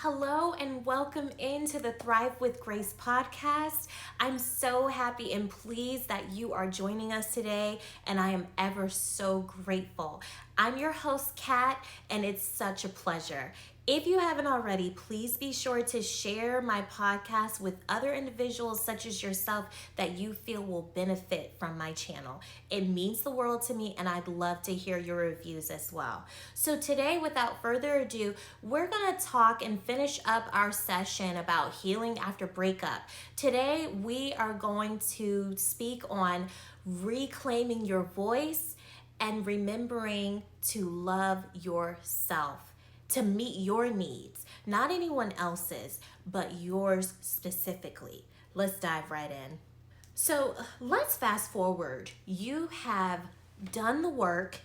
Hello and welcome into the Thrive with Grace podcast. I'm so happy and pleased that you are joining us today, and I am ever so grateful. I'm your host, Kat, and it's such a pleasure. If you haven't already, please be sure to share my podcast with other individuals such as yourself that you feel will benefit from my channel. It means the world to me, and I'd love to hear your reviews as well. So today, without further ado, we're going to talk and finish up our session about healing after breakup. Today, we are going to speak on reclaiming your voice and remembering to love yourself, to meet your needs, not anyone else's, but yours specifically. Let's dive right in. So let's fast forward. You have done the work.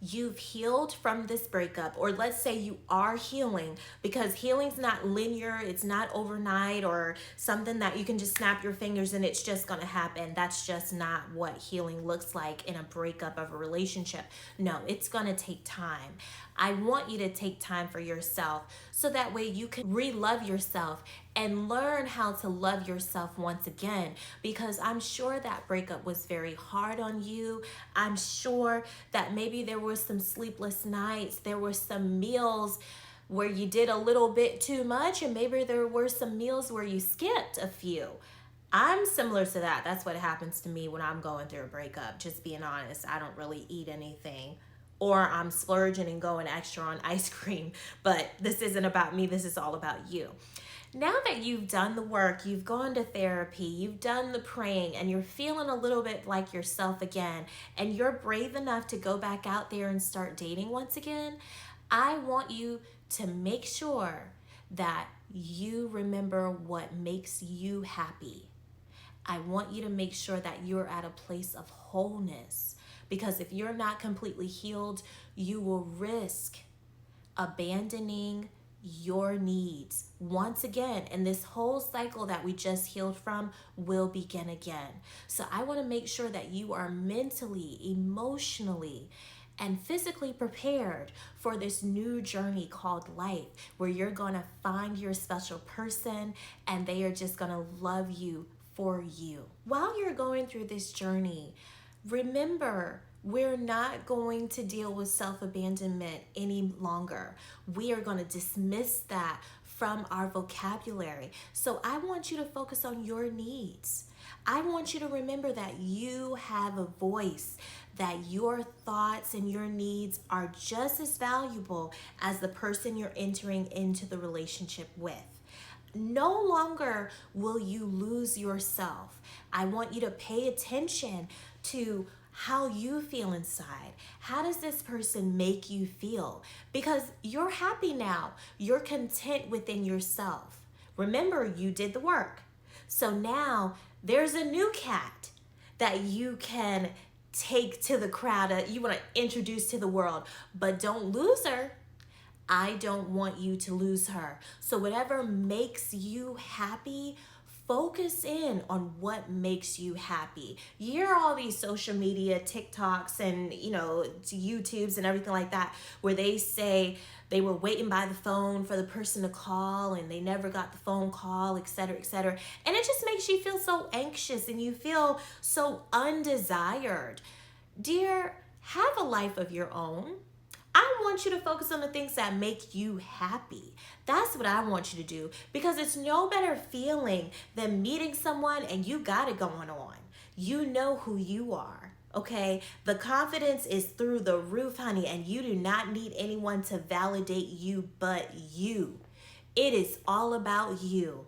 You've healed from this breakup, or let's say you are healing, because healing's not linear. It's not overnight or something that you can just snap your fingers and it's just going to happen. That's just not what healing looks like in a breakup of a relationship. No, it's going to take time. I want you to take time for yourself so that way you can re-love yourself and learn how to love yourself once again, because I'm sure that breakup was very hard on you. I'm sure that maybe there were some sleepless nights, there were some meals where you did a little bit too much, and maybe there were some meals where you skipped a few. I'm similar to that. That's what happens to me when I'm going through a breakup. Just being honest, I don't really eat anything, or I'm splurging and going extra on ice cream. But this isn't about me. This is all about you. Now that you've done the work, you've gone to therapy, you've done the praying, and you're feeling a little bit like yourself again, and you're brave enough to go back out there and start dating once again, I want you to make sure that you remember what makes you happy. I want you to make sure that you're at a place of wholeness, because if you're not completely healed, you will risk abandoning your needs once again, and this whole cycle that we just healed from will begin again. So I want to make sure that you are mentally, emotionally, and physically prepared for this new journey called life, where you're going to find your special person and they are just going to love you for you. While you're going through this journey, remember, we're not going to deal with self-abandonment any longer. We are going to dismiss that from our vocabulary. So I want you to focus on your needs. I want you to remember that you have a voice, that your thoughts and your needs are just as valuable as the person you're entering into the relationship with. No longer will you lose yourself. I want you to pay attention to how you feel inside. How does this person make you feel? Because you're happy now. You're content within yourself. Remember, you did the work. So now there's a new cat that you can take to the crowd, that you want to introduce to the world, but don't lose her. I don't want you to lose her. So whatever makes you happy, focus in on what makes you happy. You hear all these social media, TikToks and, YouTubes and everything like that, where they say they were waiting by the phone for the person to call and they never got the phone call, et cetera, et cetera. And it just makes you feel so anxious and you feel so undesired. Dear, have a life of your own. I want you to focus on the things that make you happy. That's what I want you to do, because it's no better feeling than meeting someone and you got it going on. You know who you are, okay? The confidence is through the roof, honey, and you do not need anyone to validate you but you. It is all about you.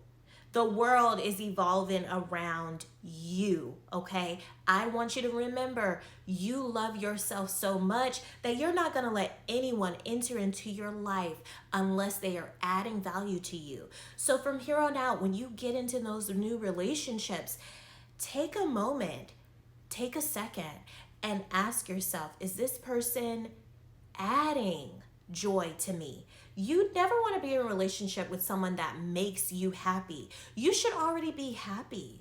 The world is evolving around you, okay? I want you to remember, you love yourself so much that you're not going to let anyone enter into your life unless they are adding value to you. So from here on out, when you get into those new relationships, take a moment, take a second, and ask yourself, is this person adding joy to me? You never want to be in a relationship with someone that makes you happy. You should already be happy.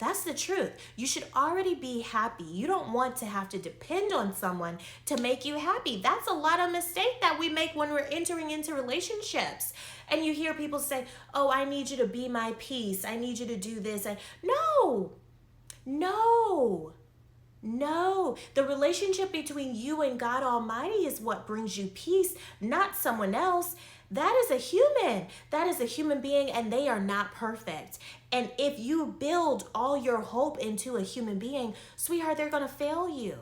That's the truth. You should already be happy. You don't want to have to depend on someone to make you happy. That's a lot of mistake that we make when we're entering into relationships. And you hear people say, oh, I need you to be my peace. I need you to do this. No, no. No, the relationship between you and God Almighty is what brings you peace, not someone else. That is a human. That is a human being, and they are not perfect. And if you build all your hope into a human being, sweetheart, they're going to fail you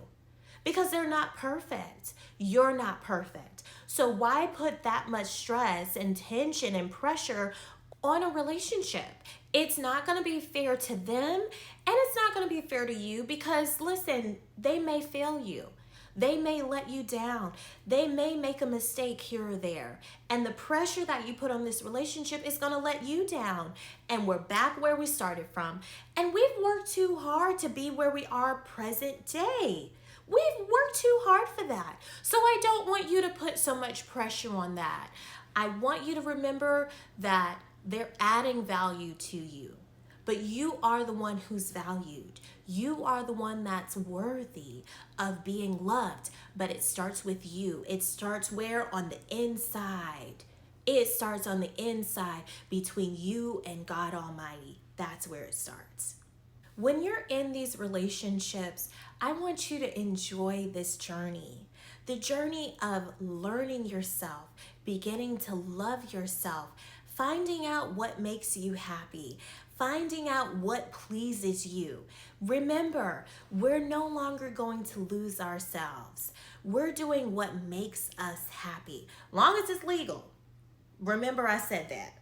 because they're not perfect. You're not perfect. So why put that much stress and tension and pressure on a relationship? It's not going to be fair to them, and it's not going to be fair to you because, listen, they may fail you. They may let you down. They may make a mistake here or there. And the pressure that you put on this relationship is going to let you down. And we're back where we started from. And we've worked too hard to be where we are present day. We've worked too hard for that. So I don't want you to put so much pressure on that. I want you to remember that they're adding value to you, but you are the one who's valued. You are the one that's worthy of being loved, but it starts with you. It starts where? On the inside. It starts on the inside between you and God Almighty. That's where it starts. When you're in these relationships, I want you to enjoy this journey. The journey of learning yourself, beginning to love yourself, finding out what makes you happy, finding out what pleases you. Remember, we're no longer going to lose ourselves. We're doing what makes us happy, long as it's legal. Remember, I said that.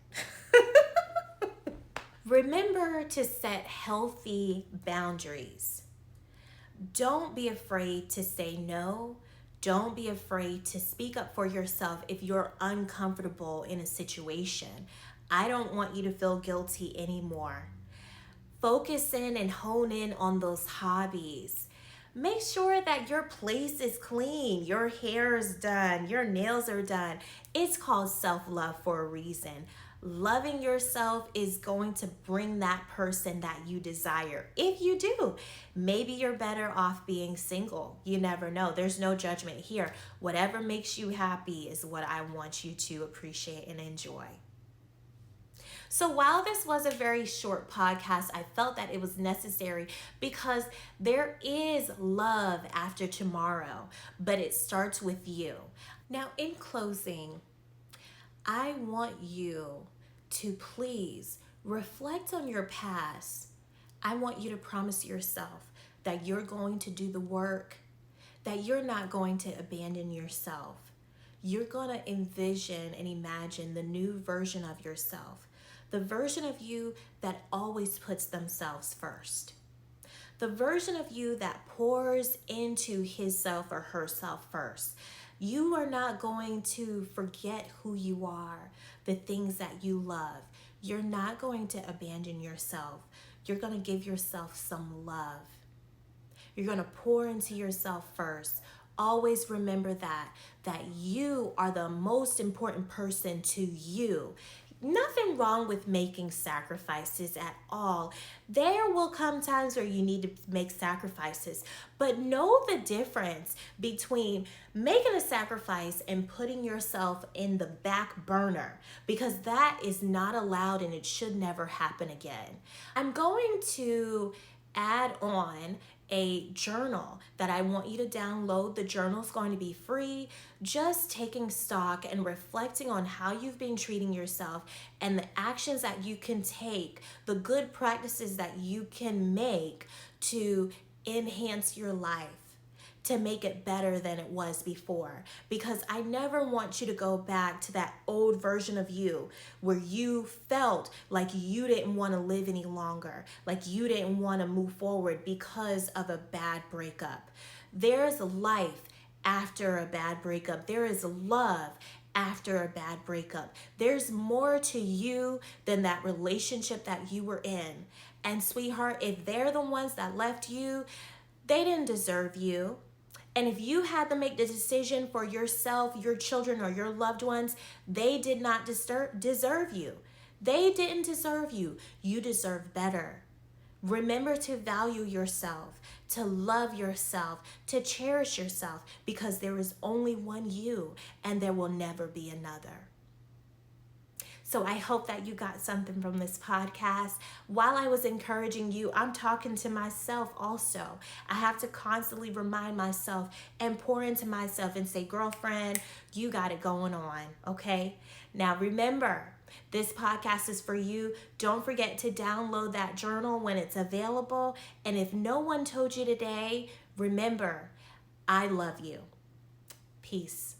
Remember to set healthy boundaries. Don't be afraid to say no. Don't be afraid to speak up for yourself if you're uncomfortable in a situation. I don't want you to feel guilty anymore. Focus in and hone in on those hobbies. Make sure that your place is clean, your hair is done, your nails are done. It's called self-love for a reason. Loving yourself is going to bring that person that you desire. If you do, maybe you're better off being single. You never know. There's no judgment here. Whatever makes you happy is what I want you to appreciate and enjoy. So while this was a very short podcast, I felt that it was necessary because there is love after tomorrow, but it starts with you. Now, in closing, I want you to please reflect on your past. I want you to promise yourself that you're going to do the work, that you're not going to abandon yourself. You're going to envision and imagine the new version of yourself, the version of you that always puts themselves first, the version of you that pours into himself or herself first. You are not going to forget who you are, the things that you love. You're not going to abandon yourself. You're going to give yourself some love. You're going to pour into yourself first. Always remember that you are the most important person to you. Nothing wrong with making sacrifices at all. There will come times where you need to make sacrifices, but know the difference between making a sacrifice and putting yourself in the back burner, because that is not allowed and it should never happen again. I'm going to add on a journal that I want you to download. The journal is going to be free, just taking stock and reflecting on how you've been treating yourself and the actions that you can take, the good practices that you can make to enhance your life, to make it better than it was before. Because I never want you to go back to that old version of you where you felt like you didn't want to live any longer, like you didn't want to move forward because of a bad breakup. There's life after a bad breakup. There is love after a bad breakup. There's more to you than that relationship that you were in. And sweetheart, if they're the ones that left you, they didn't deserve you. And if you had to make the decision for yourself, your children, or your loved ones, they did not deserve you. They didn't deserve you. You deserve better. Remember to value yourself, to love yourself, to cherish yourself, because there is only one you and there will never be another. So I hope that you got something from this podcast. While I was encouraging you, I'm talking to myself also. I have to constantly remind myself and pour into myself and say, girlfriend, you got it going on, okay? Now remember, this podcast is for you. Don't forget to download that journal when it's available. And if no one told you today, remember, I love you. Peace.